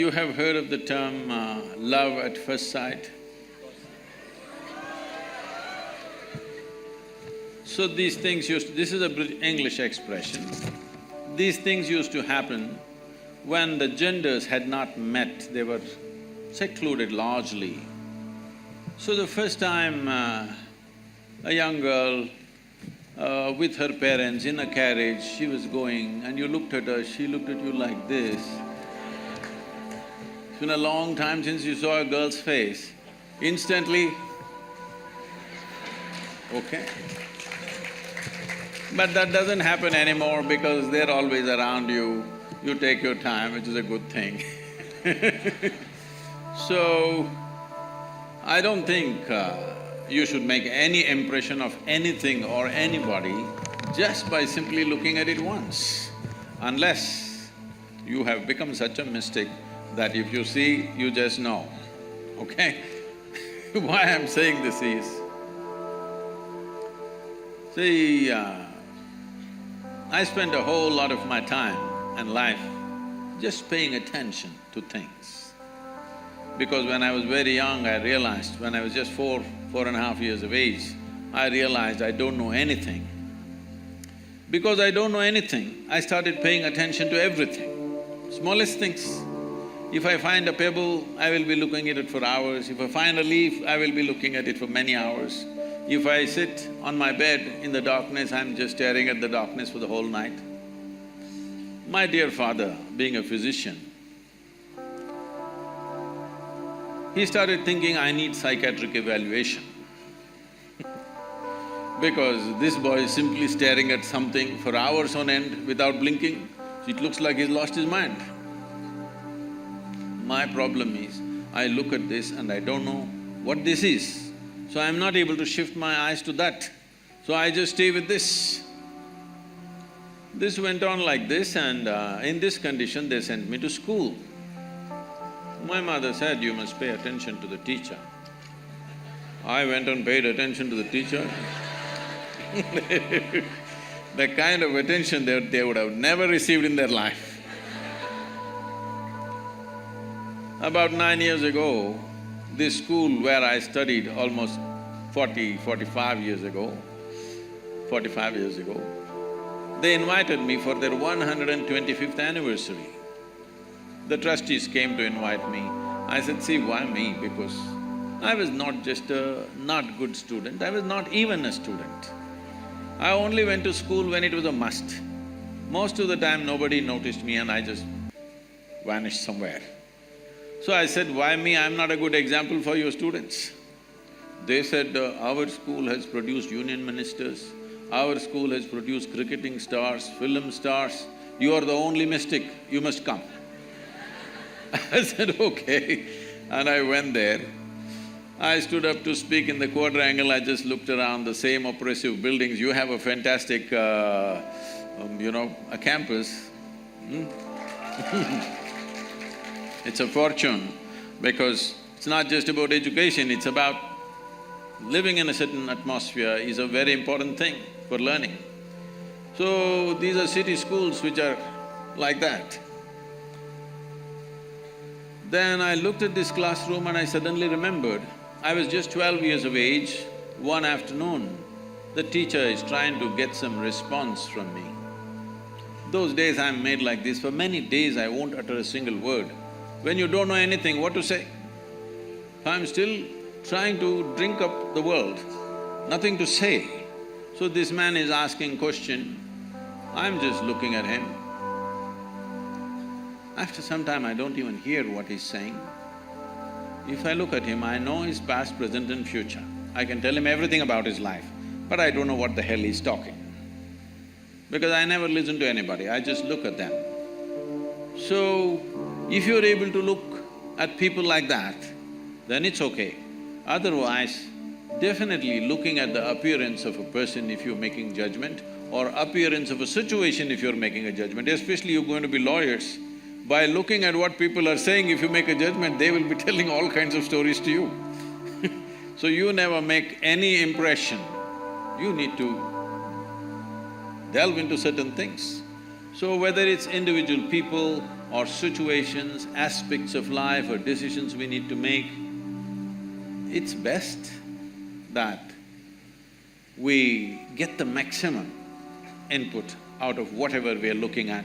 You have heard of the term love at first sight? So these things this is a English expression. These things used to happen when the genders had not met, they were secluded largely. So the first time a young girl with her parents in a carriage, she was going and you looked at her, she looked at you like this. It's been a long time since you saw a girl's face. Instantly, okay. But that doesn't happen anymore because they're always around you. You take your time, which is a good thing. So, I don't think you should make any impression of anything or anybody just by simply looking at it once, unless you have become such a mystic that if you see, you just know, okay? Why I'm saying this is, see, I spent a whole lot of my time and life just paying attention to things. Because when I was very young, I realized, when I was just 4.5 years of age, I realized I don't know anything. Because I don't know anything, I started paying attention to everything, smallest things. If I find a pebble, I will be looking at it for hours. If I find a leaf, I will be looking at it for many hours. If I sit on my bed in the darkness, I'm just staring at the darkness for the whole night. My dear father, being a physician, he started thinking, I need psychiatric evaluation because this boy is simply staring at something for hours on end without blinking, it looks like he's lost his mind. My problem is, I look at this and I don't know what this is. So I'm not able to shift my eyes to that, so I just stay with this. This went on like this and in this condition they sent me to school. My mother said, you must pay attention to the teacher. I went and paid attention to the teacher. The kind of attention they would have never received in their life. About 9 years ago, this school where I studied almost 45 years ago, they invited me for their 125th anniversary. The trustees came to invite me. I said, see, why me? Because I was not just a not good student, I was not even a student. I only went to school when it was a must. Most of the time nobody noticed me and I just vanished somewhere. So I said, why me? I'm not a good example for your students. They said, our school has produced union ministers, our school has produced cricketing stars, film stars, you are the only mystic, you must come. I said, okay, and I went there. I stood up to speak in the quadrangle, I just looked around the same oppressive buildings. You have a fantastic, a campus. It's a fortune because it's not just about education, it's about living in a certain atmosphere is a very important thing for learning. So, these are city schools which are like that. Then I looked at this classroom and I suddenly remembered, I was just 12 years of age. One afternoon, the teacher is trying to get some response from me. Those days I'm made like this, for many days I won't utter a single word. When you don't know anything, what to say? I'm still trying to drink up the world, nothing to say. So this man is asking question, I'm just looking at him. After some time, I don't even hear what he's saying. If I look at him, I know his past, present and future. I can tell him everything about his life, but I don't know what the hell he's talking. Because I never listen to anybody, I just look at them. So, if you're able to look at people like that, then it's okay. Otherwise, definitely looking at the appearance of a person if you're making judgment, or appearance of a situation if you're making a judgment, especially you're going to be lawyers. By looking at what people are saying, if you make a judgment, they will be telling all kinds of stories to you. So you never make any impression, you need to delve into certain things. So whether it's individual people or situations, aspects of life or decisions we need to make, it's best that we get the maximum input out of whatever we are looking at,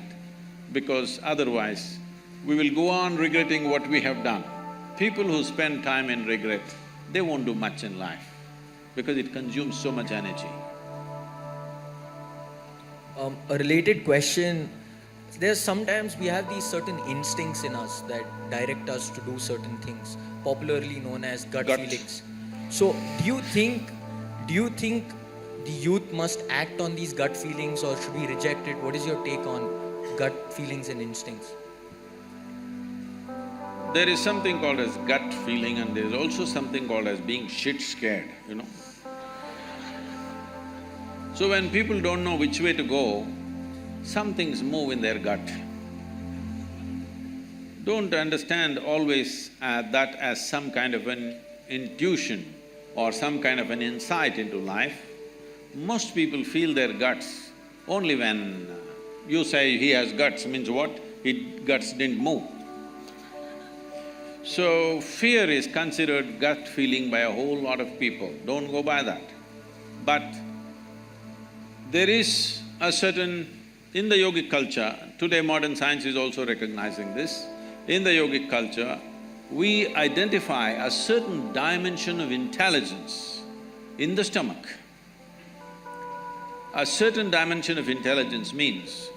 because otherwise we will go on regretting what we have done. People who spend time in regret, they won't do much in life because it consumes so much energy. A related question, there's sometimes we have these certain instincts in us that direct us to do certain things, popularly known as gut feelings. So do you think the youth must act on these gut feelings or should we reject it? What is your take on gut feelings and instincts? There is something called as gut feeling and there is also something called as being shit scared, you know. So when people don't know which way to go, some things move in their gut. Don't understand always that as some kind of an intuition or some kind of an insight into life. Most people feel their guts only when you say he has guts, means what? His guts didn't move. So fear is considered gut feeling by a whole lot of people, don't go by that. But there is a certain… in the yogic culture, today modern science is also recognizing this, in the yogic culture, we identify a certain dimension of intelligence in the stomach. A certain dimension of intelligence means,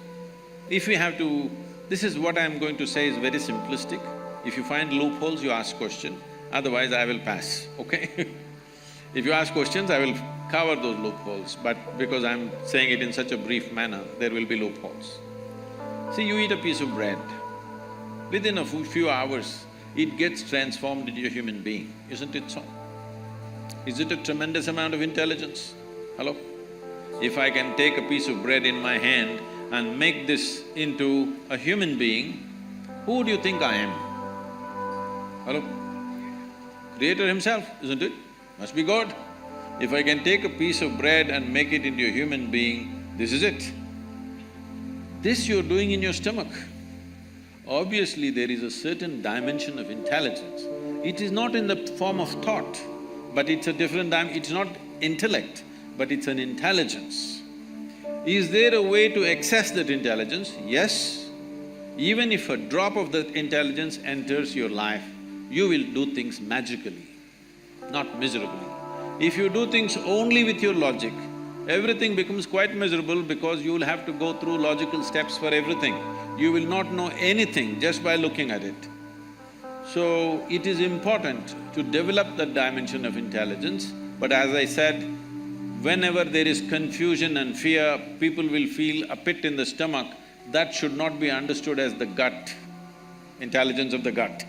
if we have to… this is what I'm going to say is very simplistic. If you find loopholes, you ask question, otherwise I will pass, okay? If you ask questions, I will cover those loopholes, but because I'm saying it in such a brief manner, there will be loopholes. See, you eat a piece of bread, within a few hours, it gets transformed into a human being, isn't it so? Is it a tremendous amount of intelligence? Hello? If I can take a piece of bread in my hand and make this into a human being, who do you think I am? Hello? Creator himself, isn't it? Must be God. If I can take a piece of bread and make it into a human being, this is it. This you're doing in your stomach. Obviously, there is a certain dimension of intelligence. It is not in the form of thought, but it's a different it's not intellect, but it's an intelligence. Is there a way to access that intelligence? Yes. Even if a drop of that intelligence enters your life, you will do things magically, not miserably. If you do things only with your logic, everything becomes quite miserable because you will have to go through logical steps for everything. You will not know anything just by looking at it. So, it is important to develop that dimension of intelligence, but as I said, whenever there is confusion and fear, people will feel a pit in the stomach. That should not be understood as the gut, intelligence of the gut.